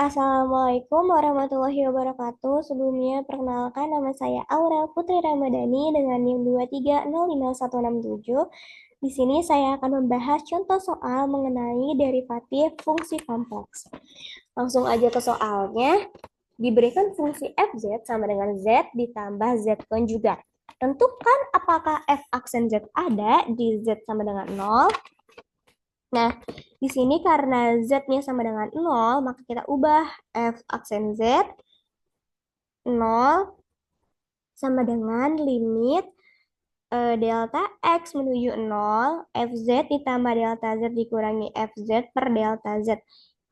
Assalamualaikum warahmatullahi wabarakatuh. Sebelumnya, perkenalkan nama saya Aurel Putri Ramadhani dengan NIM 2305167. Di sini saya akan membahas contoh soal mengenai derivatif fungsi kompleks. Langsung aja ke soalnya. Diberikan fungsi fz sama dengan z ditambah z konjugat. Tentukan apakah f aksen z ada di z sama dengan 0. Nah, di sini karena z-nya sama dengan 0, maka kita ubah f aksen z 0 sama dengan limit delta x menuju 0, fz ditambah delta z dikurangi fz per delta z.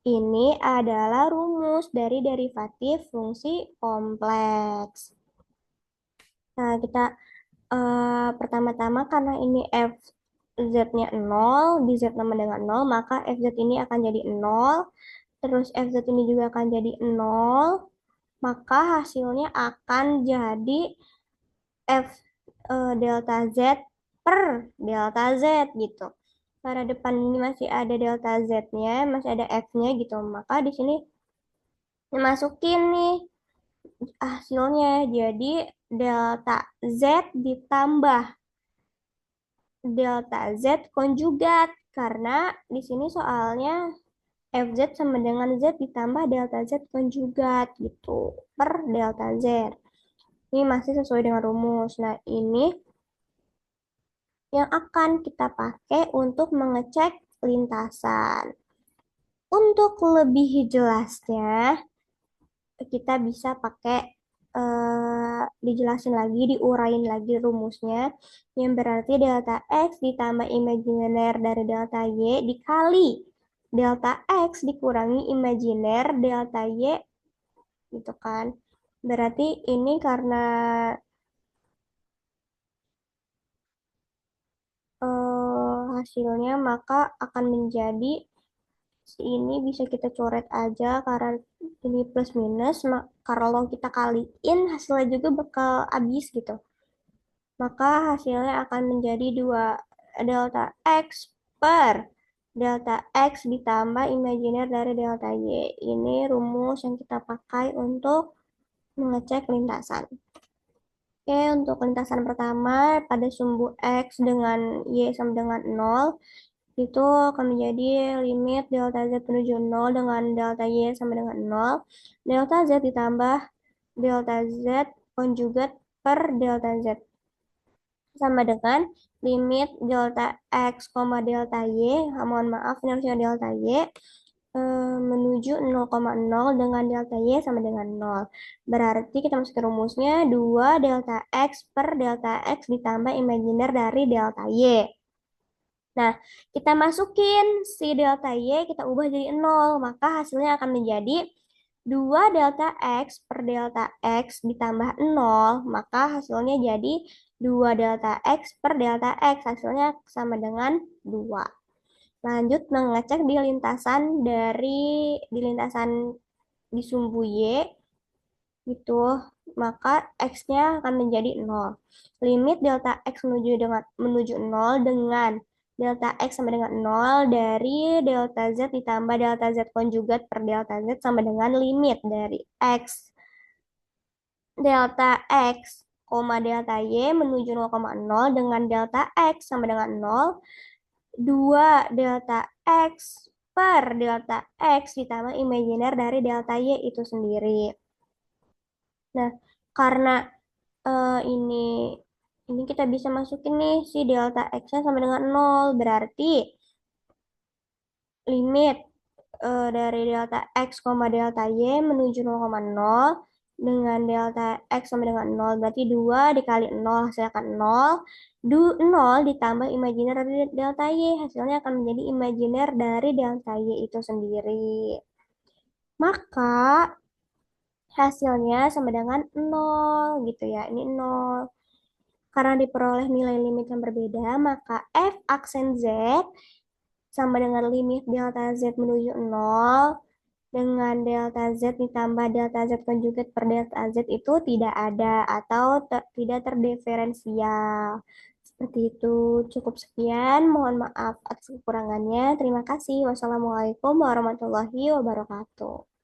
Ini adalah rumus dari derivatif fungsi kompleks. Nah, kita pertama-tama karena ini f z-nya 0, di z sama dengan 0, maka fz ini akan jadi 0, terus fz ini juga akan jadi 0, maka hasilnya akan jadi f delta z per delta z gitu. Karena depan ini masih ada delta z-nya, masih ada f-nya gitu, maka di sini dimasukin nih hasilnya jadi delta z ditambah delta z konjugat karena di sini soalnya fz sama dengan z ditambah delta z konjugat gitu per delta z. Ini masih sesuai dengan rumus. Nah, ini yang akan kita pakai untuk mengecek lintasan. Untuk lebih jelasnya, kita bisa pakai dijelasin lagi, diurain lagi rumusnya, yang berarti delta X ditambah imajiner dari delta Y dikali delta X dikurangi imajiner delta Y, gitu kan. Berarti ini karena hasilnya maka akan menjadi ini bisa kita coret aja karena ini plus minus, kalau kita kaliin hasilnya juga bakal habis gitu. Maka hasilnya akan menjadi 2 delta X per delta X ditambah imajiner dari delta Y. Ini rumus yang kita pakai untuk mengecek lintasan. Oke, untuk lintasan pertama pada sumbu X dengan Y sama dengan 0, itu akan menjadi limit delta Z menuju 0 dengan delta Y sama dengan 0. Delta Z ditambah delta Z konjugat per delta Z sama dengan limit delta X, delta Y, mohon maaf ini harusnya delta Y, menuju 0,0 dengan delta Y sama dengan 0. Berarti kita masukin rumusnya 2 delta X per delta X ditambah imajiner dari delta Y. Nah, kita masukin si delta Y, kita ubah jadi 0, maka hasilnya akan menjadi 2 delta X per delta X ditambah 0, maka hasilnya jadi 2 delta X per delta X, hasilnya sama dengan 2. Lanjut mengecek di lintasan di sumbu Y, gitu, maka X-nya akan menjadi 0. Limit delta X menuju 0 dengan delta X sama dengan 0 dari delta Z ditambah delta Z konjugat per delta Z sama dengan limit dari X delta X, delta Y menuju 0,0 dengan delta X sama dengan 0, 2 delta X per delta X ditambah imajiner dari delta Y itu sendiri. Nah, karena ini kita bisa masukin nih si delta X-nya sama dengan 0, berarti limit dari delta X, delta Y menuju 0,0 dengan delta X sama dengan 0, berarti 2 dikali 0 hasilnya akan 0. 0 ditambah imajiner dari delta Y, hasilnya akan menjadi imajiner dari delta Y itu sendiri. Maka hasilnya sama dengan 0 gitu ya, ini 0. Karena diperoleh nilai limit yang berbeda, maka f aksen Z sama dengan limit delta Z menuju 0 dengan delta Z ditambah delta Z konjugat per delta Z itu tidak ada atau tidak terdiferensial. Seperti itu. Cukup sekian. Mohon maaf atas kekurangannya. Terima kasih. Wassalamualaikum warahmatullahi wabarakatuh.